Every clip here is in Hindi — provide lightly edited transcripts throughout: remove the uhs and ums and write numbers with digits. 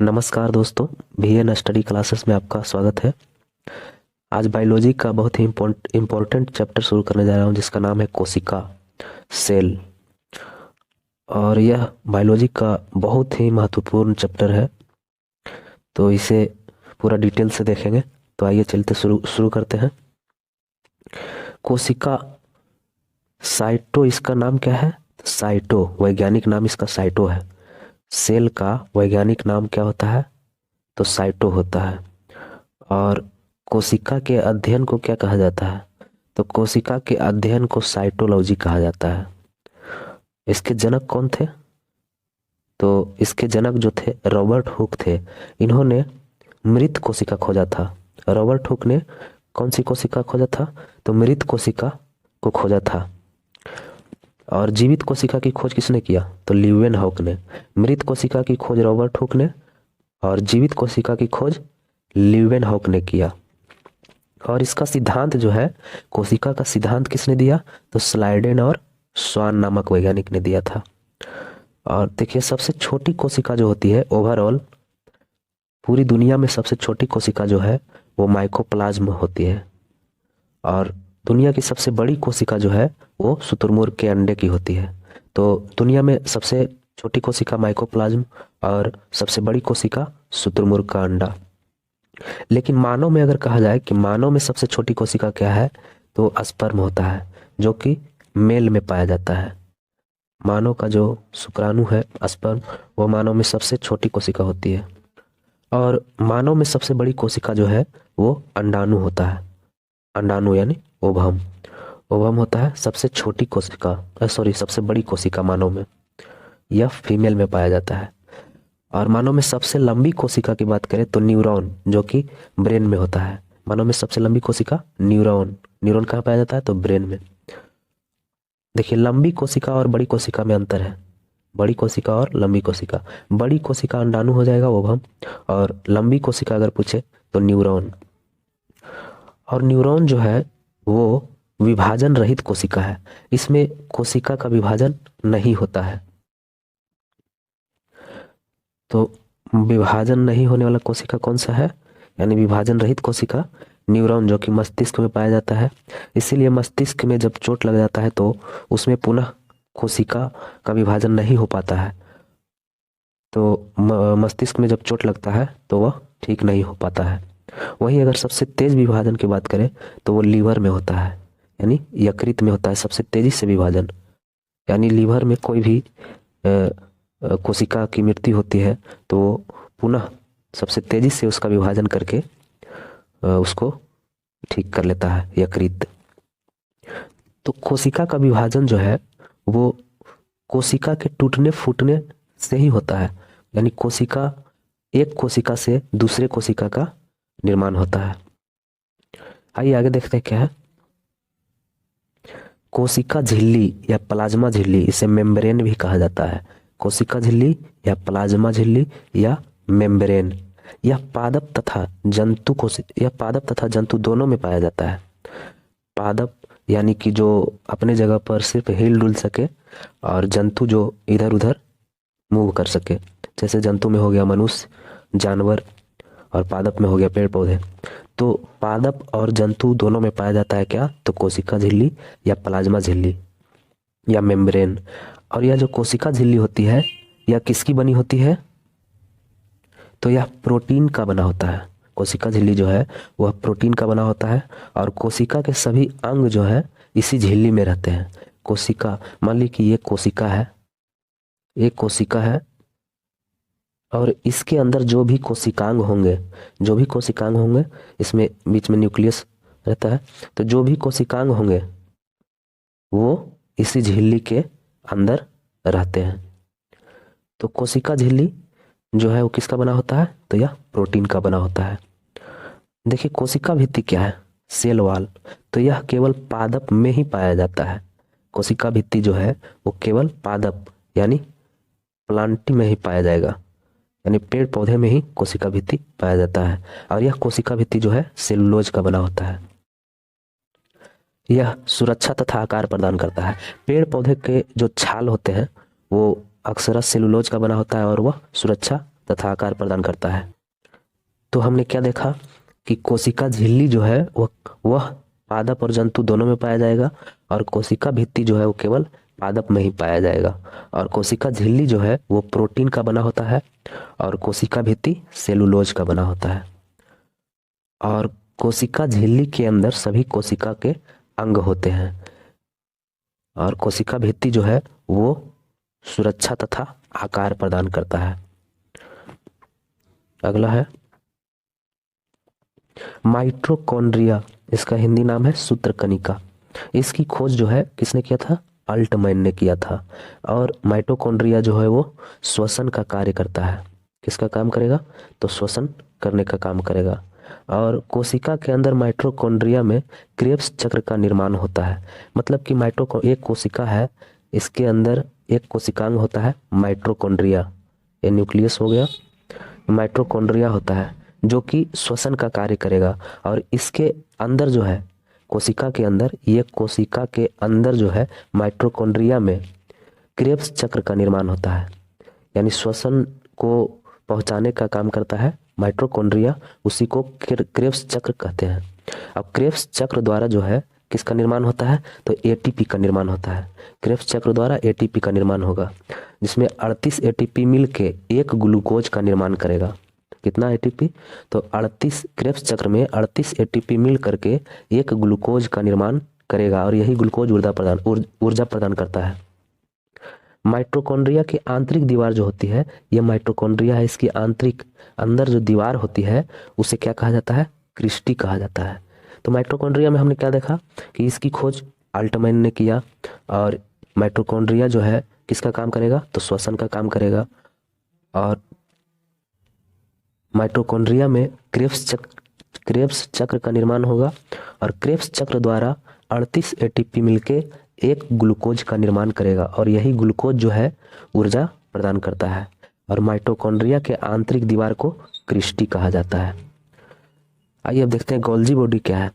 नमस्कार दोस्तों, VN स्टडी क्लासेस में आपका स्वागत है। आज बायोलॉजी का बहुत ही इम्पोर्टेंट चैप्टर शुरू करने जा रहा हूं जिसका नाम है कोशिका सेल। और यह बायोलॉजी का बहुत ही महत्वपूर्ण चैप्टर है, तो इसे पूरा डिटेल से देखेंगे। तो आइए चलते शुरू शुरू करते हैं। कोशिका साइटो, इसका नाम क्या है? साइटो, वैज्ञानिक नाम इसका साइटो है। सेल का वैज्ञानिक नाम क्या होता है? तो साइटो होता है। और कोशिका के अध्ययन को क्या कहा जाता है? तो कोशिका के अध्ययन को साइटोलॉजी कहा जाता है। इसके जनक कौन थे? तो इसके जनक जो थे रॉबर्ट हुक थे। इन्होंने मृत कोशिका खोजा था। रॉबर्ट हुक ने कौन सी कोशिका खोजा था? तो मृत कोशिका को खोजा था। और जीवित कोशिका की खोज किसने किया? तो ल्यूवेनहॉक ने। मृत कोशिका की खोज रॉबर्ट हुक ने और जीवित कोशिका की खोज ल्यूवेनहॉक ने किया। और इसका सिद्धांत जो है, कोशिका का सिद्धांत किसने दिया? तो स्लाइडेन और स्वान नामक वैज्ञानिक ने दिया था। और देखिए, सबसे छोटी कोशिका जो होती है ओवरऑल पूरी दुनिया में, सबसे छोटी कोशिका जो है वो माइकोप्लाज्म होती है। और दुनिया की सबसे बड़ी कोशिका जो है वो शुतुरमुर्ग के अंडे की होती है। तो दुनिया में सबसे छोटी कोशिका माइकोप्लाज्म और सबसे बड़ी कोशिका शुतुरमुर्ग का अंडा। लेकिन मानव में अगर कहा जाए कि मानव में सबसे छोटी कोशिका क्या है, तो स्पर्म होता है, जो कि मेल में पाया जाता है। मानव का जो शुक्राणु है स्पर्म, वो मानव में सबसे छोटी कोशिका होती है। और मानव में सबसे बड़ी कोशिका जो है वो अंडाणु होता है। अंडाणु यानी ओवम। ओवम होता है सबसे छोटी कोशिका, सबसे बड़ी कोशिका मानव में। यह फीमेल में पाया जाता है। और मानव में सबसे लंबी कोशिका की बात करें तो न्यूरॉन, जो कि ब्रेन में होता है। मानव में सबसे लंबी कोशिका न्यूरॉन। न्यूरॉन कहाँ पाया जाता है? तो ब्रेन में। देखिए, लंबी कोशिका और बड़ी कोशिका में अंतर है। बड़ी कोशिका और लंबी कोशिका। बड़ी कोशिका अंडाणु हो जाएगा, ओवम। और लंबी कोशिका अगर पूछे तो न्यूरॉन। और न्यूरॉन जो है वो विभाजन रहित कोशिका है। इसमें कोशिका का विभाजन नहीं होता है। तो विभाजन नहीं होने वाला कोशिका कौन सा है? यानी विभाजन रहित कोशिका न्यूरॉन, जो कि मस्तिष्क में पाया जाता है। इसीलिए मस्तिष्क में जब चोट लग जाता है तो उसमें पुनः कोशिका का विभाजन नहीं हो पाता है। तो मस्तिष्क में जब चोट लगता है तो वह ठीक नहीं हो पाता है। वहीं अगर सबसे तेज विभाजन की बात करें तो वो लीवर में होता है, यानी यकृत में होता है सबसे तेजी से विभाजन। यानी लीवर में कोई भी कोशिका की मृत्यु होती है तो वो पुनः सबसे तेजी से उसका विभाजन करके उसको ठीक कर लेता है यकृत। तो कोशिका का विभाजन जो है वो कोशिका के टूटने फूटने से ही होता है। यानी कोशिका, एक कोशिका से दूसरे कोशिका का निर्माण होता है। आइए आगे देखते हैं क्या है। कोशिका झिल्ली या प्लाज्मा झिल्ली, इसे मेम्ब्रेन भी कहा जाता है। कोशिका झिल्ली या प्लाज्मा झिल्ली या मेम्ब्रेन, यह पादप तथा जंतु दोनों में पाया जाता है। पादप यानी कि जो अपने जगह पर सिर्फ हिल डुल सके, और जंतु जो इधर उधर मूव कर सके। जैसे जंतु में हो गया मनुष्य, जानवर, और पादप में हो गया पेड़ पौधे। तो पादप और जंतु दोनों में पाया जाता है क्या? तो कोशिका झिल्ली या प्लाज्मा झिल्ली या मेम्ब्रेन। और यह जो कोशिका झिल्ली होती है यह किसकी बनी होती है? तो यह प्रोटीन का बना होता है। कोशिका झिल्ली जो है वह प्रोटीन का बना होता है। और कोशिका के सभी अंग जो है इसी झिल्ली में रहते हैं। कोशिका, मान ली कि ये कोशिका है, एक कोशिका है, और इसके अंदर जो भी कोशिकांग होंगे, इसमें बीच में न्यूक्लियस रहता है। तो जो भी कोशिकांग होंगे वो इसी झिल्ली के अंदर रहते हैं। तो कोशिका झिल्ली जो है वो किसका बना होता है? तो यह प्रोटीन का बना होता है। देखिए, कोशिका भित्ति क्या है? Cell wall. तो यह केवल पादप में ही पाया जाता है। कोशिका भित्ति जो है वो केवल पादप यानी प्लांट में ही पाया जाएगा, यानी पेड़ पौधे में ही कोशिका भित्ति पाया जाता है। और यह कोशिका भित्ति जो है सेलुलोज का बना होता है। यह सुरक्षा तथा आकार प्रदान करता है। पेड़ पौधे के जो छाल होते हैं वो अक्सर सेलुलोज का बना होता है और वह सुरक्षा तथा आकार प्रदान करता है। तो हमने क्या देखा कि कोशिका झिल्ली जो है वह पादप और जंतु दोनों में पाया जाएगा, और कोशिका भित्ति जो है वो केवल पादप में ही पाया जाएगा। और कोशिका झिल्ली जो है वो प्रोटीन का बना होता है, और कोशिका भित्ति सेलुलोज का बना होता है। और कोशिका झिल्ली के अंदर सभी कोशिका के अंग होते हैं, और कोशिका भित्ति जो है वो सुरक्षा तथा आकार प्रदान करता है। अगला है माइटोकॉन्ड्रिया, इसका हिंदी नाम है सूत्रकणिका। इसकी खोज जो है किसने किया था? अल्टमैन ने किया था। और माइटोकॉन्ड्रिया जो है वो श्वसन का कार्य करता है। किसका काम करेगा? तो श्वसन करने का काम करेगा। और कोशिका के अंदर माइटोकॉन्ड्रिया में क्रेब्स चक्र का निर्माण होता है। मतलब कि एक कोशिका है, इसके अंदर एक कोशिकांग होता है माइटोकॉन्ड्रिया, ये न्यूक्लियस हो गया, माइटोकॉन्ड्रिया होता है जो कि श्वसन का कार्य करेगा। और इसके अंदर जो है कोशिका के अंदर, ये कोशिका के अंदर जो है माइटोकॉन्ड्रिया में क्रेब्स चक्र का निर्माण होता है, यानी श्वसन को पहुंचाने का काम करता है माइटोकॉन्ड्रिया, उसी को क्रेब्स चक्र कहते हैं। अब क्रेब्स चक्र द्वारा जो है किसका निर्माण होता है? तो एटीपी का निर्माण होता है। क्रेब्स चक्र द्वारा एटीपी का निर्माण होगा, जिसमें 38 एटीपी मिल के एक ग्लूकोज का निर्माण करेगा। कितना एटीपी? तो 38 क्रेब्स चक्र में 38 एटीपी मिल करके एक ग्लूकोज का निर्माण करेगा, और यही ग्लूकोज ऊर्जा प्रदान करता है। माइटोकॉन्ड्रिया की आंतरिक दीवार जो होती है, यह माइटोकॉन्ड्रिया है, इसकी आंतरिक अंदर जो दीवार होती है उसे क्या कहा जाता है? क्रिस्टी कहा जाता है। तो माइटोकॉन्ड्रिया में हमने क्या देखा कि इसकी खोज अल्टमैन ने किया, और माइटोकॉन्ड्रिया जो है किसका काम करेगा? तो श्वसन का काम करेगा। और माइटोकॉन्ड्रिया में क्रेब्स चक्र का निर्माण होगा, और क्रेब्स चक्र द्वारा 38 एटीपी मिलके एक ग्लूकोज का निर्माण करेगा, और यही ग्लूकोज जो है ऊर्जा प्रदान करता है। और माइटोकॉन्ड्रिया के आंतरिक दीवार को क्रिस्टी कहा जाता है। आइए अब देखते हैं गोल्जी बॉडी क्या है।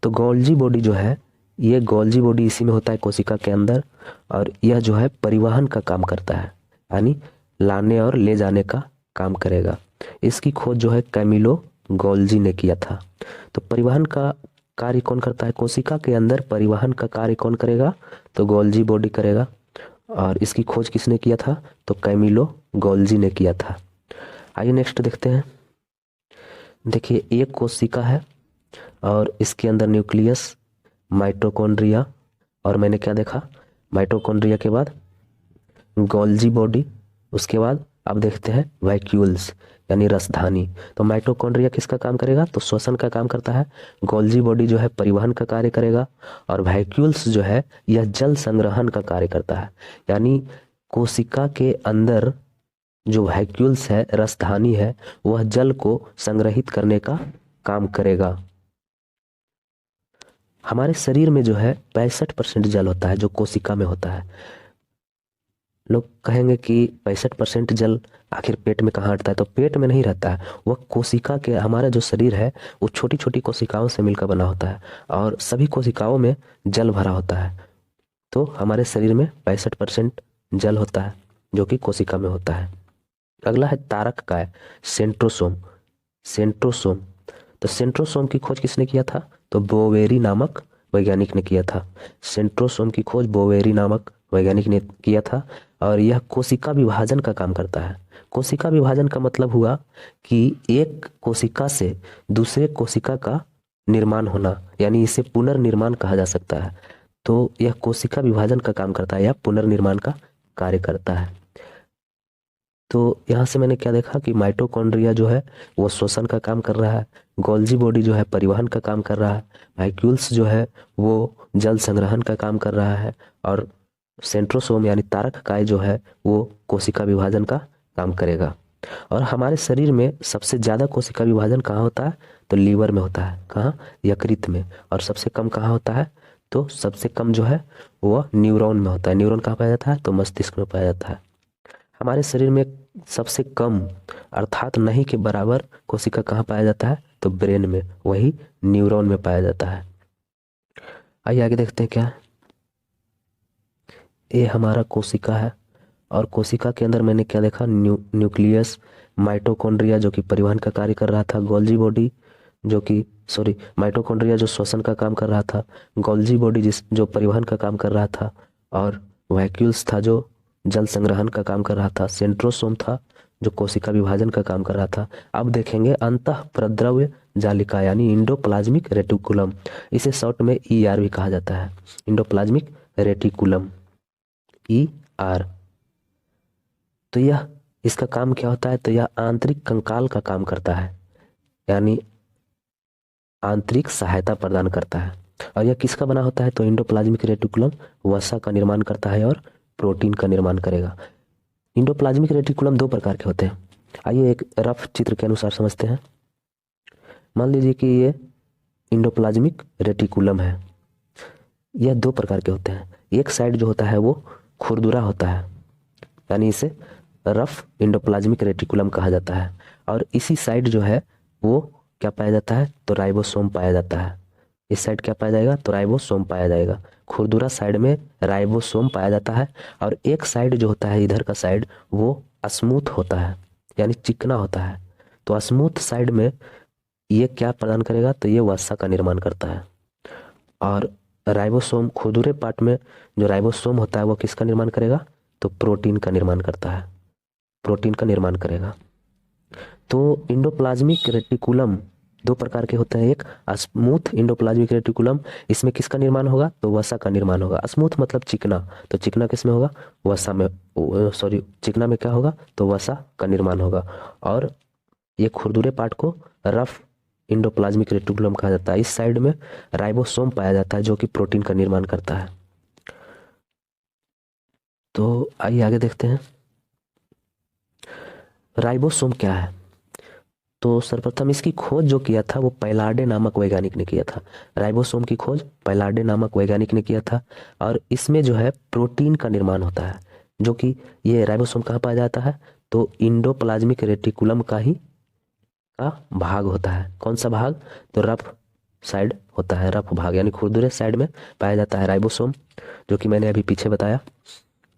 तो गोल्जी बॉडी जो है, ये गोल्जी बॉडी इसी में होता है कोशिका के अंदर, और यह जो है परिवहन का काम करता है, यानी लाने और ले जाने का काम करेगा। इसकी खोज जो है कैमिलो गोल्जी ने किया था। तो परिवहन का कार्य कौन करता है? कोशिका के अंदर परिवहन का कार्य कौन करेगा? तो गोल्जी बॉडी करेगा। और इसकी खोज किसने किया था? तो कैमिलो गोल्जी ने किया था। आइए नेक्स्ट देखते हैं। देखिए, एक कोशिका है और इसके अंदर न्यूक्लियस, माइटोकॉन्ड्रिया, और मैंने क्या देखा? माइटोकॉन्ड्रिया के बाद गोल्जी बॉडी, उसके बाद अब देखते हैं वैक्यूल्स यानी रसधानी। तो माइटोकॉन्ड्रिया किसका काम करेगा? तो श्वसन का काम करता है। गोल्जी बॉडी जो है परिवहन का कार्य करेगा, और वैक्यूल्स जो है यह जल संग्रहण का कार्य करता है। यानी कोशिका के अंदर जो वैक्यूल्स है, रसधानी है, वह जल को संग्रहित करने का काम करेगा। हमारे शरीर में जो है 65% जल होता है, जो कोशिका में होता है। लोग कहेंगे कि 65% जल आखिर पेट में कहाँ हटता है? तो पेट में नहीं रहता है, वह कोशिका के, हमारा जो शरीर है वो छोटी छोटी कोशिकाओं से मिलकर बना होता है, और सभी कोशिकाओं में जल भरा होता है। तो हमारे शरीर में 65% जल होता है, जो कि कोशिका में होता है। अगला है तारक काय, सेंट्रोसोम। सेंट्रोसोम, तो सेंट्रोसोम की खोज किसने किया था? तो बोवेरी नामक वैज्ञानिक ने किया था। सेंट्रोसोम की खोज बोवेरी नामक वैज्ञानिक ने किया था, और यह कोशिका विभाजन का काम करता है। कोशिका विभाजन का मतलब हुआ कि एक कोशिका से दूसरे कोशिका का निर्माण होना, यानी इसे पुनर्निर्माण कहा जा सकता है। तो यह कोशिका विभाजन का काम करता है, यह पुनर्निर्माण का कार्य करता है। तो यहाँ से मैंने क्या देखा कि माइटोकॉन्ड्रिया जो है वो श्वसन का काम कर रहा है, गोल्जी बॉडी जो है परिवहन का काम कर रहा है, वैक्यूल्स जो है वो जल संग्रहण का काम कर रहा है, और सेंट्रोसोम यानी तारक काय जो है वो कोशिका विभाजन का काम करेगा। और हमारे शरीर में सबसे ज़्यादा कोशिका विभाजन कहाँ होता है? तो लीवर में होता है। कहाँ? यकृत में। और सबसे कम कहाँ होता है? तो सबसे कम जो है वह न्यूरॉन में होता है। न्यूरॉन कहाँ पाया जाता है? तो मस्तिष्क में पाया जाता है। हमारे शरीर में सबसे कम अर्थात नहीं के बराबर कोशिका कहाँ पाया जाता है? तो ब्रेन में, वही न्यूरॉन में पाया जाता है। आइए आगे देखते हैं क्या है। ये हमारा कोशिका है, और कोशिका के अंदर मैंने क्या देखा, न्यूक्लियस, माइटोकॉन्ड्रिया जो कि परिवहन का कार्य कर रहा था, गोल्जी बॉडी जो कि सॉरी माइटोकॉन्ड्रिया जो श्वसन का काम कर रहा था, गोल्जी बॉडी जिस जो परिवहन का काम कर रहा था, और वैक्यूल्स था जो जल संग्रहण का काम कर रहा था, सेंट्रोसोम था जो कोशिका विभाजन का काम कर रहा था। अब देखेंगे अंतः प्रद्रव्य जालिका यानी इंडोप्लाज्मिक रेटिकुलम, इसे शॉर्ट में ER भी कहा जाता है, इंडोप्लाज्मिक रेटिकुलम, ER। तो यह इसका काम क्या होता है, तो यह आंतरिक कंकाल का काम करता है, यानी आंतरिक सहायता प्रदान करता है। और यह किसका बना होता है, तो इंडोप्लाज्मिक रेटिकुलम वसा का निर्माण करता है और प्रोटीन का निर्माण करेगा। इंडोप्लाज्मिक रेटिकुलम दो प्रकार के होते हैं, आइए एक रफ चित्र के अनुसार समझते हैं। मान लीजिए कि ये इंडोप्लाज्मिक रेटिकुलम है, यह दो प्रकार के होते हैं। एक साइड जो होता है वो खुरदुरा होता है, यानी इसे रफ इंडोप्लाज्मिक रेटिकुलम कहा जाता है, और इसी साइड जो है वो क्या पाया जाता है, तो राइबोसोम पाया जाता है। इस साइड क्या पाया जाएगा, तो राइबोसोम पाया जाएगा। खुरदुरा साइड में राइबोसोम पाया जाता है, और एक साइड जो होता है इधर का साइड वो स्मूथ होता है, यानी चिकना होता है। तो स्मूथ साइड में ये क्या प्रदान करेगा, तो ये वसा का निर्माण करता है। और राइबोसोम खुरदुरे पार्ट में जो राइबोसोम होता है वो किसका निर्माण करेगा, तो प्रोटीन का निर्माण करता है, प्रोटीन का निर्माण करेगा। तो इंडोप्लाज्मिक रेटिकुलम दो प्रकार के होते हैं, एक स्मूथ इंडोप्लाज्मिक रेटिकुलम, इसमें किसका निर्माण होगा, तो वसा का निर्माण होगा। स्मूथ मतलब चिकना, तो चिकना किस में होगा, वसा में, सॉरी चिकना में क्या होगा, तो वसा का निर्माण होगा। और ये खुरदुरे पार्ट को रफ इंडोप्लाज्मिक रेटिकुलम कहा जाता है। इस साइड में राइबोसोम पाया जाता है जो कि प्रोटीन का निर्माण करता है। तो आइए आगे देखते हैं राइबोसोम क्या है। तो सर्वप्रथम इसकी खोज जो किया था वो पैलार्डे नामक वैज्ञानिक ने किया था। राइबोसोम की खोज पैलार्डे नामक वैज्ञानिक ने किया था, और इसमें जो है प्रोटीन का निर्माण होता है, जो कि ये राइबोसोम कहाँ पाया जाता है, तो इंडोप्लाज्मिक रेटिकुलम का ही का भाग होता है। कौन सा भाग, तो रफ साइड होता है, रफ भाग यानी खुरदुरे साइड में पाया जाता है राइबोसोम, जो कि मैंने अभी पीछे बताया।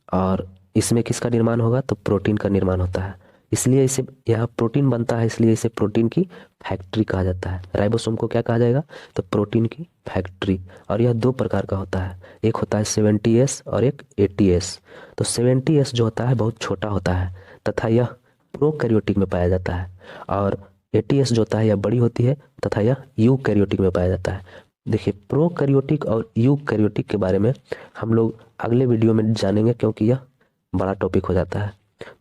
और इसमें किसका निर्माण होगा, तो प्रोटीन का निर्माण होता है, इसलिए इसे यहाँ प्रोटीन बनता है, इसलिए इसे प्रोटीन की फैक्ट्री कहा जाता है। राइबोसोम को क्या कहा जाएगा, तो प्रोटीन की फैक्ट्री। और यह दो प्रकार का होता है, एक होता है 70S और एक 80S। तो 70S जो होता है बहुत छोटा होता है तथा यह प्रोकैरियोटिक में पाया जाता है, और 80S जो होता है यह बड़ी होती है तथा यह यूकैरियोटिक में पाया जाता है। देखिए प्रोकैरियोटिक और यूकैरियोटिक के बारे में हम लोग अगले वीडियो में जानेंगे, क्योंकि यह बड़ा टॉपिक हो जाता है।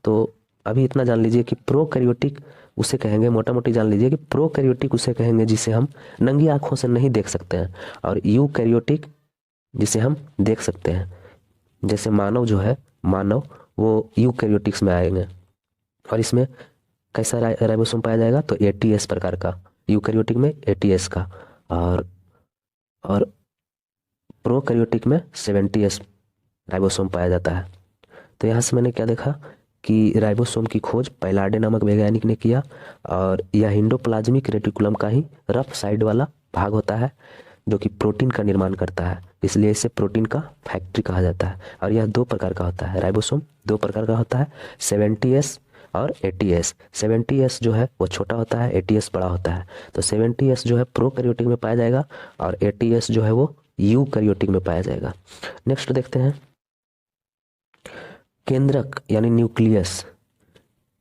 तो अभी इतना जान लीजिए कि प्रोकैरियोटिक उसे कहेंगे, मोटा मोटी जान लीजिए कि प्रोकैरियोटिक उसे कहेंगे जिसे हम नंगी आंखों से नहीं देख सकते हैं, और यूकैरियोटिक जिसे हम देख सकते हैं। जैसे मानव जो है, मानव वो यूकैरियोटिक्स में आएंगे। और इसमें कैसा राइबोसोम पाया जाएगा, तो 80S प्रकार का, यूकैरियोटिक में 80S का, और प्रोकैरियोटिक में 70S राइबोसोम पाया जाता है। तो यहाँ से मैंने क्या देखा कि राइबोसोम की खोज पैलार्डे नामक वैज्ञानिक ने किया, और यह इंडोप्लाज्मिक रेटिकुलम का ही रफ साइड वाला भाग होता है जो कि प्रोटीन का निर्माण करता है, इसलिए इसे प्रोटीन का फैक्ट्री कहा जाता है। और यह दो प्रकार का होता है, राइबोसोम दो प्रकार का होता है, 70S और 80S। 70S जो है वो छोटा होता है, 80S बड़ा होता है। तो 70S जो है प्रोकैरियोटिक में पाया जाएगा, और 80S जो है वो यूकैरियोटिक में पाया जाएगा। नेक्स्ट देखते हैं केंद्रक यानी न्यूक्लियस।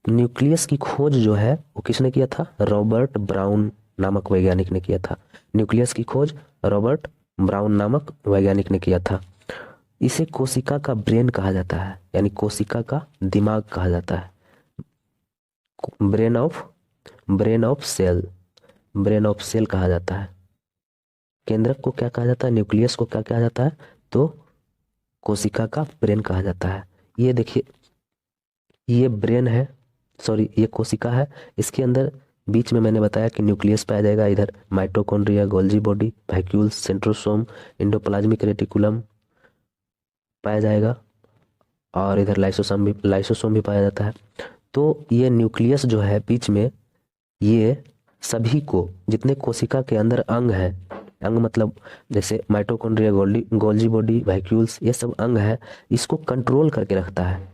न्यूक्लियस की खोज जो है वो किसने किया था, रॉबर्ट ब्राउन नामक वैज्ञानिक ने किया था। न्यूक्लियस की खोज रॉबर्ट ब्राउन नामक वैज्ञानिक ने किया था। इसे कोशिका का ब्रेन कहा जाता है, यानी कोशिका का दिमाग कहा जाता है, ब्रेन ऑफ सेल कहा जाता है। केंद्रक को क्या कहा जाता है, न्यूक्लियस को क्या कहा जाता है, तो कोशिका का ब्रेन कहा जाता है। ये देखिए ये ब्रेन है, सॉरी ये कोशिका है, इसके अंदर बीच में मैंने बताया कि न्यूक्लियस पाया जाएगा, इधर mitochondria, Golgi body, vacuoles, centrosome, endoplasmic reticulum पाया जाएगा, और इधर लाइसोसोम भी पाया जाता है। तो ये न्यूक्लियस जो है बीच में, ये सभी को जितने कोशिका के अंदर अंग है, अंग मतलब जैसे माइटोकॉन्ड्रिया, गोल्जी बॉडी, वैक्यूल्स, ये सब अंग है, इसको कंट्रोल करके रखता है।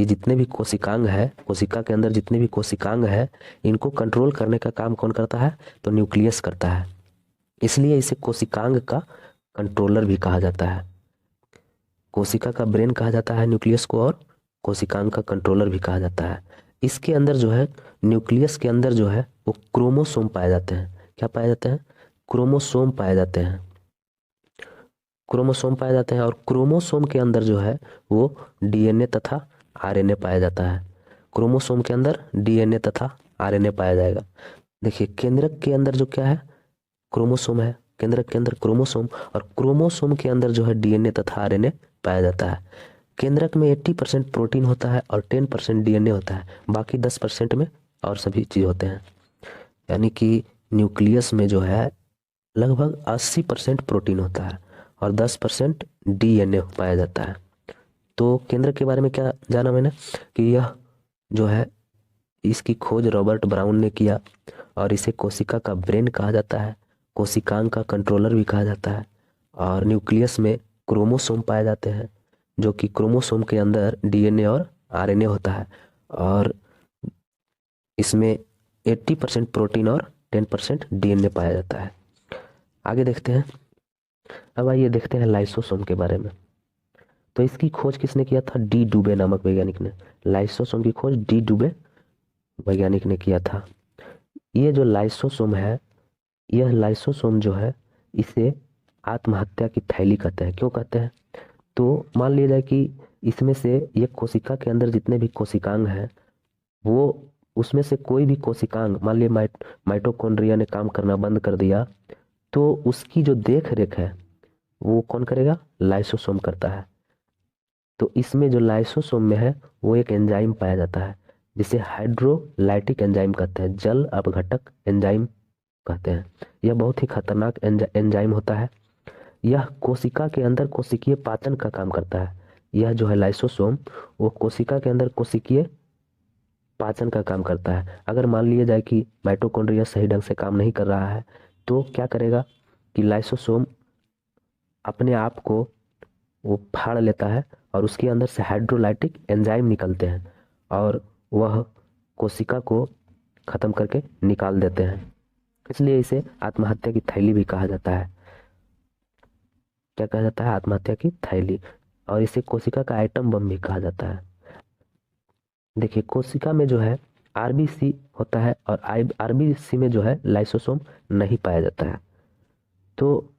ये जितने भी कोशिकांग है, कोशिका के अंदर जितने भी कोशिकांग है, इनको कंट्रोल करने का काम कौन करता है? तो न्यूक्लियस करता है। इसलिए इसे कोशिकांग का कंट्रोलर भी कहा जाता है। कोशिका का ब्रेन कहा जाता है न्यूक्लियस को, और कोशिकांग का कंट्रोलर भी कहा जाता है। इसके अंदर जो है, न्यूक्लियस के अंदर जो है वो क्रोमोसोम पाए जाते हैं। क्या पाए जाते हैं? क्रोमोसोम पाए जाते हैं। क्रोमोसोम पाए जाते हैं, और क्रोमोसोम के अंदर जो है वो डीएनए तथा आरएनए पाया जाता है। क्रोमोसोम के अंदर डीएनए तथा आरएनए पाया जाएगा। देखिए, केंद्रक के अंदर जो क्या है? क्रोमोसोम है। केंद्रक के अंदर क्रोमोसोम, और क्रोमोसोम के अंदर जो है डीएनए तथा आरएनए पाया जाता है। केंद्रक में 80% प्रोटीन होता है और 10% डीएनए होता है। बाकी 10% में और सभी चीज होते हैं। यानी कि न्यूक्लियस में जो है लगभग 80% प्रोटीन होता है और 10% डीएनए पाया जाता है। तो केंद्र के बारे में क्या जाना मैंने, कि यह जो है, इसकी खोज रॉबर्ट ब्राउन ने किया, और इसे कोशिका का ब्रेन कहा जाता है, कोशिकांग का कंट्रोलर भी कहा जाता है। और न्यूक्लियस में क्रोमोसोम पाए जाते हैं, जो कि क्रोमोसोम के अंदर डीएनए और आरएनए होता है, और इसमें 80% प्रोटीन और 10% डीएनए पाया जाता है। आगे देखते हैं। अब आइए देखते हैं लाइसोसोम के बारे में। तो इसकी खोज किसने किया था? डी डुबे नामक वैज्ञानिक ने। लाइसोसोम की खोज डी डुबे वैज्ञानिक ने किया था। ये जो लाइसोसोम है, यह लाइसोसोम जो है, इसे आत्महत्या की थैली कहते हैं। क्यों कहते हैं? तो मान लिया जाए कि इसमें से ये कोशिका के अंदर जितने भी कोशिकांग हैं, वो उसमें से कोई भी कोशिकांग, मान लिया माइटोकॉन्ड्रिया ने काम करना बंद कर दिया, तो उसकी जो देख रेख है वो कौन करेगा? लाइसोसोम करता है। तो इसमें जो लाइसोसोम में है वो एक एंजाइम पाया जाता है, जिसे हाइड्रोलाइटिक एंजाइम कहते हैं, जल अपघटक एंजाइम कहते हैं। यह बहुत ही खतरनाक एंजाइम होता है। यह कोशिका के अंदर कोशिकीय पाचन का काम करता है। यह जो है लाइसोसोम, वो कोशिका के अंदर कोशिकीय पाचन का काम करता है। अगर मान लिया जाए कि माइटोकॉन्ड्रिया सही ढंग से काम नहीं कर रहा है, तो क्या करेगा कि लाइसोसोम अपने आप को वो फाड़ लेता है, और उसके अंदर से हाइड्रोलाइटिक एंजाइम निकलते हैं, और वह कोशिका को खत्म करके निकाल देते हैं। इसलिए इसे आत्महत्या की थैली भी कहा जाता है। क्या कहा जाता है? आत्महत्या की थैली। और इसे कोशिका का आइटम बम भी कहा जाता है। देखिए, कोशिका में जो है आरबीसी होता है, और आरबीसी में जो है लाइसोसोम नहीं पाया जाता है। तो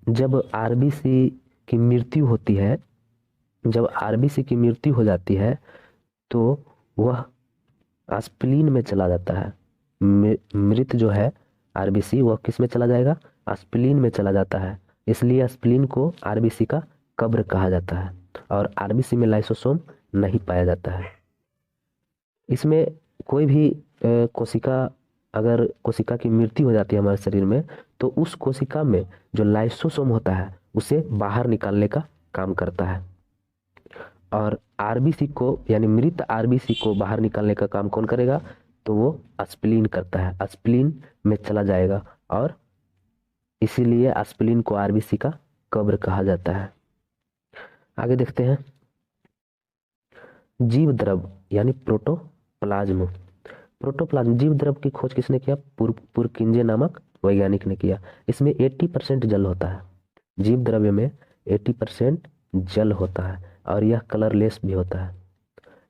जब आरबीसी की मृत्यु होती है, जब आरबीसी की मृत्यु हो जाती है, तो वह स्प्लीन में चला जाता है। मृत जो है आरबीसी, वह किस में चला जाएगा? स्प्लीन में चला जाता है। इसलिए स्प्लीन को आरबीसी का कब्र कहा जाता है, और आरबीसी में लाइसोसोम नहीं पाया जाता है। इसमें कोई भी कोशिका, अगर कोशिका की मृत्यु हो जाती है हमारे शरीर में, तो उस कोशिका में जो लाइसोसोम होता है उसे बाहर निकालने का काम करता है। और आरबीसी को, यानी मृत आरबीसी को बाहर निकालने का काम कौन करेगा? तो वो स्प्लीन करता है। स्प्लीन में चला जाएगा, और इसीलिए स्प्लीन को आरबीसी का कब्र कहा जाता है। आगे देखते हैं। जीव द्रव यानी प्रोटोप्लाज्म। प्रोटोप्लाज्म जीव द्रव की खोज किसने किया? पुरकिंजे नामक वैज्ञानिक ने किया। इसमें 80% जल होता है। जीव द्रव्य में 80% जल होता है, और यह कलरलेस भी होता है।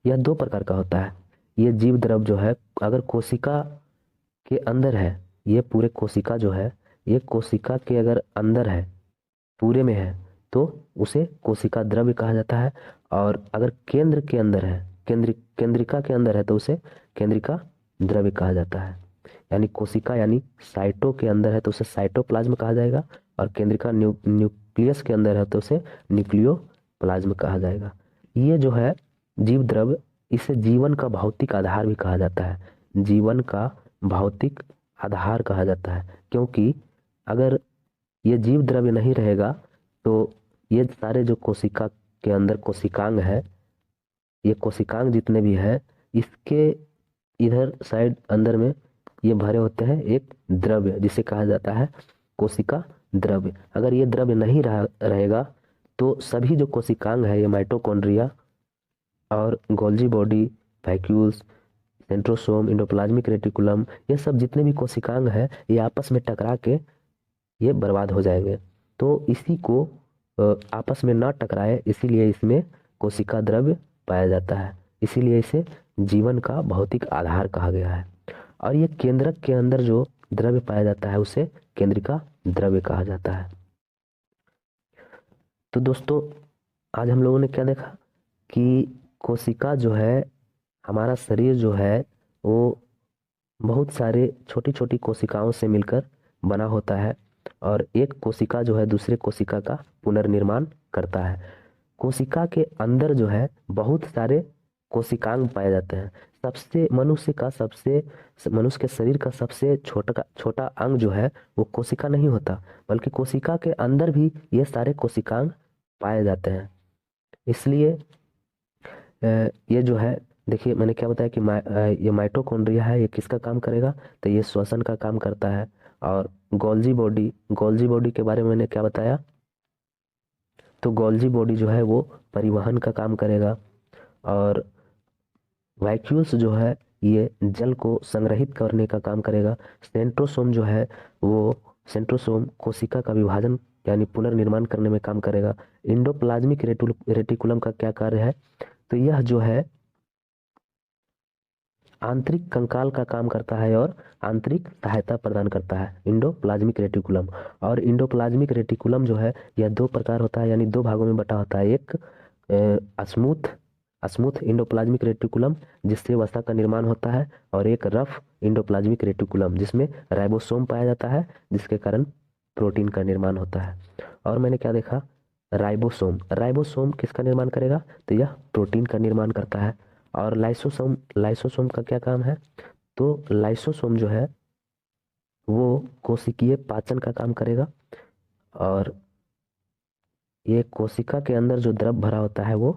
यह दो प्रकार का होता है। ये जीव द्रव जो है, अगर कोशिका के अंदर है, ये पूरे कोशिका जो है, ये कोशिका के अगर अंदर है, पूरे में है, तो उसे कोशिका द्रव्य कहा जाता है। और अगर केंद्र के अंदर है, केंद्रिका के अंदर है, तो उसे केंद्रिका द्रव्य कहा जाता है। यानी कोशिका यानी साइटो के अंदर है तो उसे साइटोप्लाज्म कहा जाएगा, और केंद्रिका न्यूक्लियस के अंदर है तो उसे न्यूक्लियोप्लाज्म कहा जाएगा। ये जो है जीव द्रव्य, इसे जीवन का भौतिक आधार भी कहा जाता है। जीवन का भौतिक आधार कहा जाता है, क्योंकि अगर ये जीव द्रव्य नहीं रहेगा तो ये सारे जो कोशिका के अंदर कोशिकांग है, ये कोशिकांग जितने भी है, इसके इधर साइड अंदर में ये भरे होते हैं एक द्रव्य, जिसे कहा जाता है कोशिका द्रव्य। अगर ये द्रव्य नहीं रहेगा तो सभी जो कोशिकांग है, ये माइटोकॉन्ड्रिया, और Golgi body, vacuoles, centrosome, endoplasmic reticulum, ये सब जितने भी कोशिकांग हैं ये आपस में टकरा के ये बर्बाद हो जाएंगे। तो इसी को आपस में ना टकराए इसीलिए इसमें कोशिका द्रव्य पाया जाता है, इसीलिए इसे जीवन का भौतिक आधार कहा गया है। और ये केंद्रक के अंदर जो द्रव्य पाया जाता है उसे केंद्रिका द्रव्य कहा जाता है। तो दोस्तों आज हम लोगों ने क्या देखा कि कोशिका जो है, हमारा शरीर जो है वो बहुत सारे छोटी छोटी कोशिकाओं से मिलकर बना होता है और एक कोशिका जो है दूसरे कोशिका का पुनर्निर्माण करता है। कोशिका के अंदर जो है बहुत सारे कोशिकांग पाए जाते हैं। मनुष्य के शरीर का सबसे छोटा छोटा अंग जो है वो कोशिका नहीं होता, बल्कि कोशिका के अंदर भी ये सारे कोशिकांग पाए जाते हैं। इसलिए ये जो है, देखिए मैंने क्या बताया कि ये माइटोकॉन्ड्रिया है, ये किसका काम करेगा, तो ये श्वसन का काम करता है। और गोल्जी बॉडी के बारे में मैंने क्या बताया, तो गोल्जी बॉडी जो है वो परिवहन का काम करेगा। और वैक्यूल्स जो है ये जल को संग्रहित करने का काम करेगा। सेंट्रोसोम जो है वो सेंट्रोसोम कोशिका का विभाजन यानी पुनर्निर्माण करने में काम करेगा। इंडोप्लाज्मिक रेटिकुलम का क्या कार्य है, तो यह जो है आंतरिक कंकाल का काम करता है और आंतरिक सहायता प्रदान करता है इंडोप्लाज्मिक रेटिकुलम। और इंडोप्लाज्मिक रेटिकुलम जो है यह दो प्रकार होता है, यानी दो भागों में बटा होता है। एक स्मूथ इंडोप्लाज्मिक रेटिकुलम जिससे वसा का निर्माण होता है, और एक रफ इंडोप्लाज्मिक रेटिकुलम जिसमें राइबोसोम पाया जाता है जिसके कारण प्रोटीन का निर्माण होता है। और मैंने क्या देखा, राइबोसोम किसका निर्माण करेगा, तो यह प्रोटीन का निर्माण करता है। और लाइसोसोम का क्या काम है, तो लाइसोसोम जो है वो कोशिकीय पाचन का काम करेगा। और ये कोशिका के अंदर जो द्रव भरा होता है वो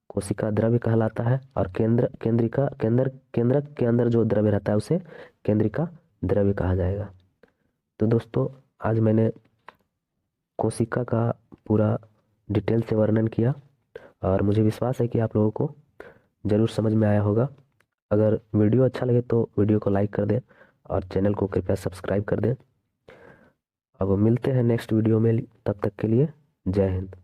कोशिका द्रव्य कहलाता है। और केंद्रक के अंदर जो द्रव्य रहता है उसे केंद्रिका द्रव्य कहा जाएगा। तो दोस्तों आज मैंने कोशिका का पूरा डिटेल से वर्णन किया और मुझे विश्वास है कि आप लोगों को जरूर समझ में आया होगा। अगर वीडियो अच्छा लगे तो वीडियो को लाइक कर दें और चैनल को कृपया सब्सक्राइब कर दें। अब मिलते हैं नेक्स्ट वीडियो में, तब तक के लिए जय हिंद।